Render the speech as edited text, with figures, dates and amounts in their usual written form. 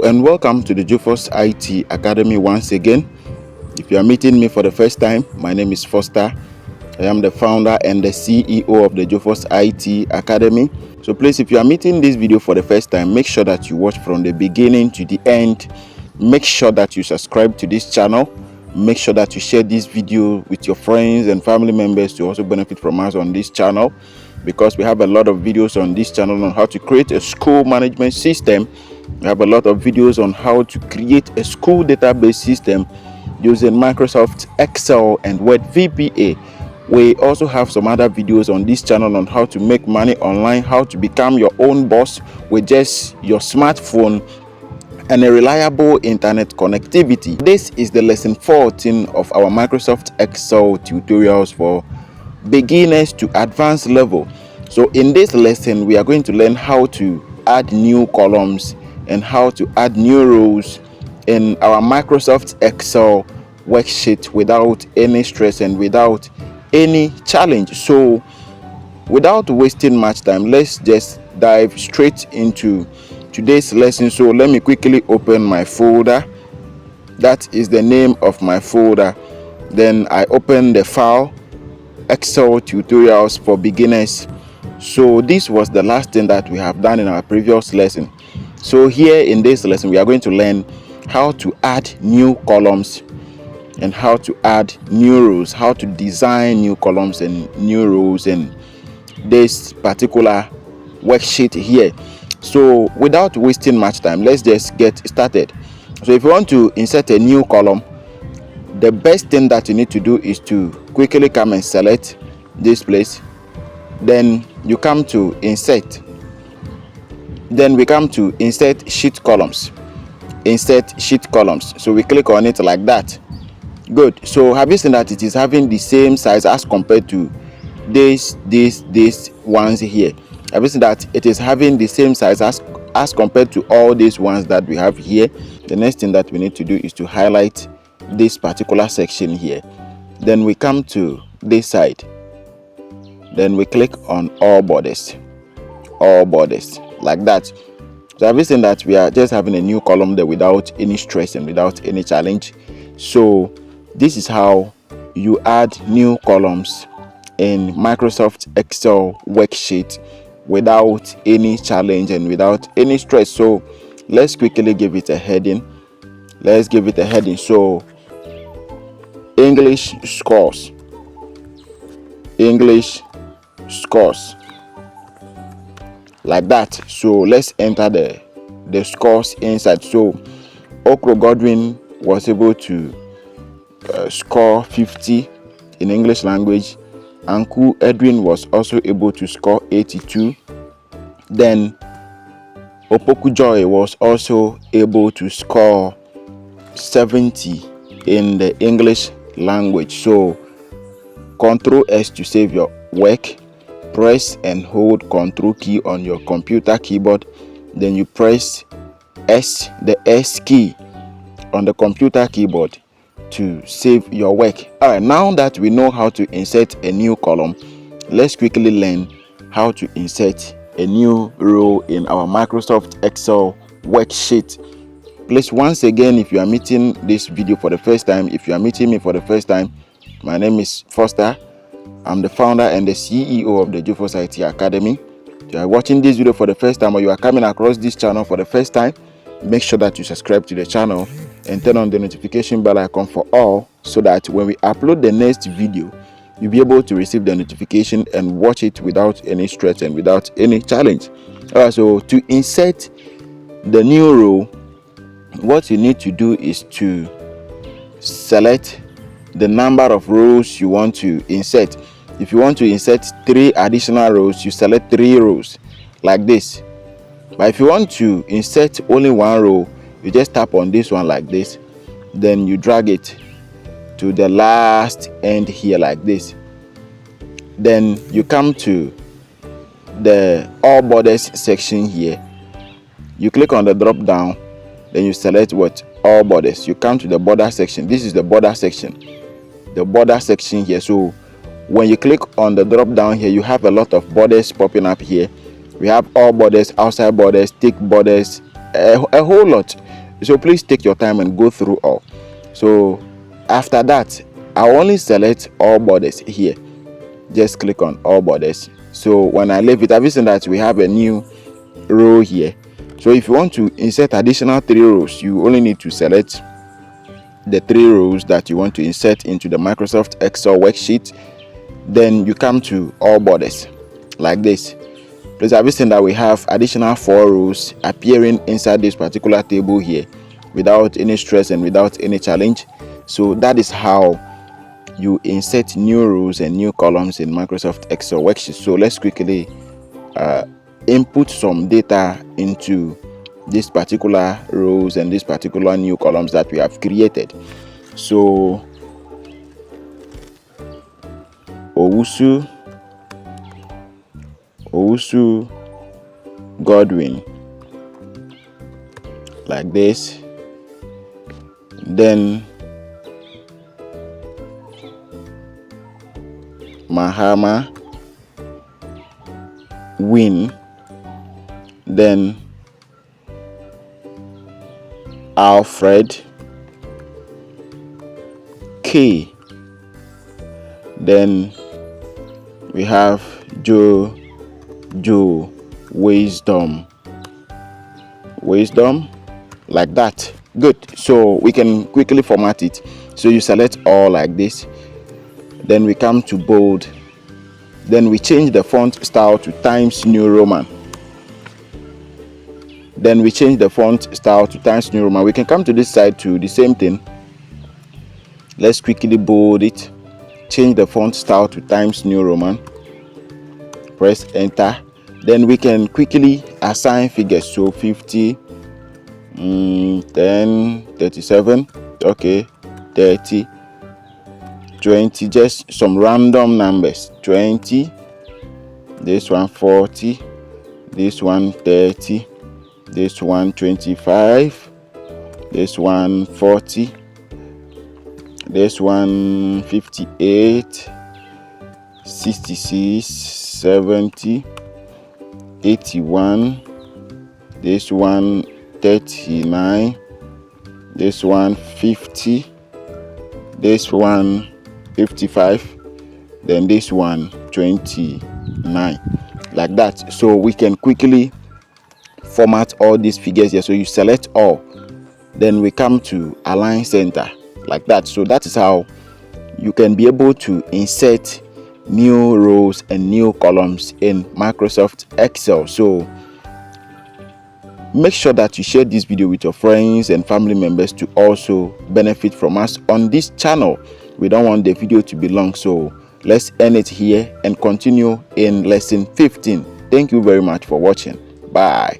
and welcome to the Jofos IT Academy once again. If you are meeting me for the first time, my name is Foster. I am the founder and the CEO of the Jofos IT Academy. So please, if you are meeting this video for the first time, make sure that you watch from the beginning to the end. Make sure that you subscribe to this channel. Make sure that you share this video with your friends and family members to also benefit from us on this channel, because we have a lot of videos on this channel on how to create a school management system. We have a lot of videos on how to create a school database system using Microsoft Excel and Word VBA. We also have some other videos on this channel on how to make money online, how to become your own boss with just your smartphone and a reliable internet connectivity. This is the lesson 14 of our Microsoft Excel tutorials for beginners to advanced level. So in this lesson, we are going to learn how to add new columns and how to add new rows in our Microsoft Excel worksheet without any stress and without any challenge. So without wasting much time, let's just dive straight into today's lesson. So let me quickly open my folder. That is the name of my folder. Then I open the file Excel tutorials for beginners. So this was the last thing that we have done in our previous lesson. So here in this lesson, we are going to learn how to add new columns and how to add new rows, how to design new columns and new rows in this particular worksheet here. So without wasting much time, let's just get started. So if you want to insert a new column, the best thing that you need to do is to quickly come and select this place. Then you come to insert. Then we come to insert sheet columns. Insert sheet columns. So we click on it like that. Good. So have you seen that it is having the same size as compared to these ones here? Have you seen that it is having the same size as compared to all these ones that we have here? The next thing that we need to do is to highlight this particular section here. Then we come to this side. Then we click on all borders like that. So have you seen that we are just having a new column there without any stress and without any challenge? So this is how you add new columns in Microsoft Excel worksheet without any challenge and without any stress. So let's quickly give it a heading. Let's give it a heading. So English scores. English scores. Like that. So let's enter the scores inside. So Okro Godwin was able to score 50 in English language. Anku Edwin was also able to score 82. Then Opoku Joy was also able to score 70 in the English language. So Ctrl S to save your work. Press and hold Ctrl key on your computer keyboard. Then you press S, the S key on the computer keyboard to save your work. All right, now that we know how to insert a new column, let's quickly learn how to insert a new row in our Microsoft Excel worksheet. Please, once again, if you are meeting this video for the first time, if you are meeting me for the first time, my name is Foster. I'm the founder and the CEO of the Jofos IT Academy. If you are watching this video for the first time or you are coming across this channel for the first time, make sure that you subscribe to the channel and turn on the notification bell icon for all, so that when we upload the next video, you'll be able to receive the notification and watch it without any stress and without any challenge. All right, so to insert the new row, what you need to do is to select the number of rows you want to insert. If you want to insert 3 additional rows, you select 3 rows like this. But if you want to insert only 1 row, you just tap on this one like this. Then you drag it to the last end here like this. Then you come to the all borders section here. You click on the drop down. Then you select what? All borders. You come to the border section. This is the border section. The border section here. So when you click on the drop down here, you have a lot of borders popping up here. We have all borders, outside borders, thick borders, a whole lot. So please take your time and go through all. So after that, I'll only select all borders here. Just click on all borders. So when I leave it, have you seen that we have a new row here? So if you want to insert additional 3 rows, you only need to select the 3 rows that you want to insert into the Microsoft Excel worksheet. Then you come to all borders like this. Please have you seen that we have additional 4 rows appearing inside this particular table here without any stress and without any challenge. So that is how you insert new rows and new columns in Microsoft Excel worksheet. So let's quickly input some data into this particular rows and this particular new columns that we have created. So Owusu Godwin, like this. Then Mahama Win. Then Alfred K. Then we have Joe Wisdom, like that. Good. So we can quickly format it. So you select all like this. Then we come to bold. Then we change the font style to Times New Roman. We can come to this side to the same thing. Let's quickly bold it. Change the font style to Times New Roman. Press enter. Then we can quickly assign figures. So 50, 10, 37, okay, 30, 20, just some random numbers. 20, this one 40, this one 30, this one 25, this one 40, this one 58, 66, 70, 81, this one 39, this one 50, this one 55, then this one 29, like that. So we can quickly format all these figures here. So you select all, then we come to align center, like that. So that is how you can be able to insert new rows and new columns in Microsoft Excel. So make sure that you share this video with your friends and family members to also benefit from us on this channel. We don't want the video to be long, so let's end it here and continue in lesson 15. Thank you very much for watching. Bye.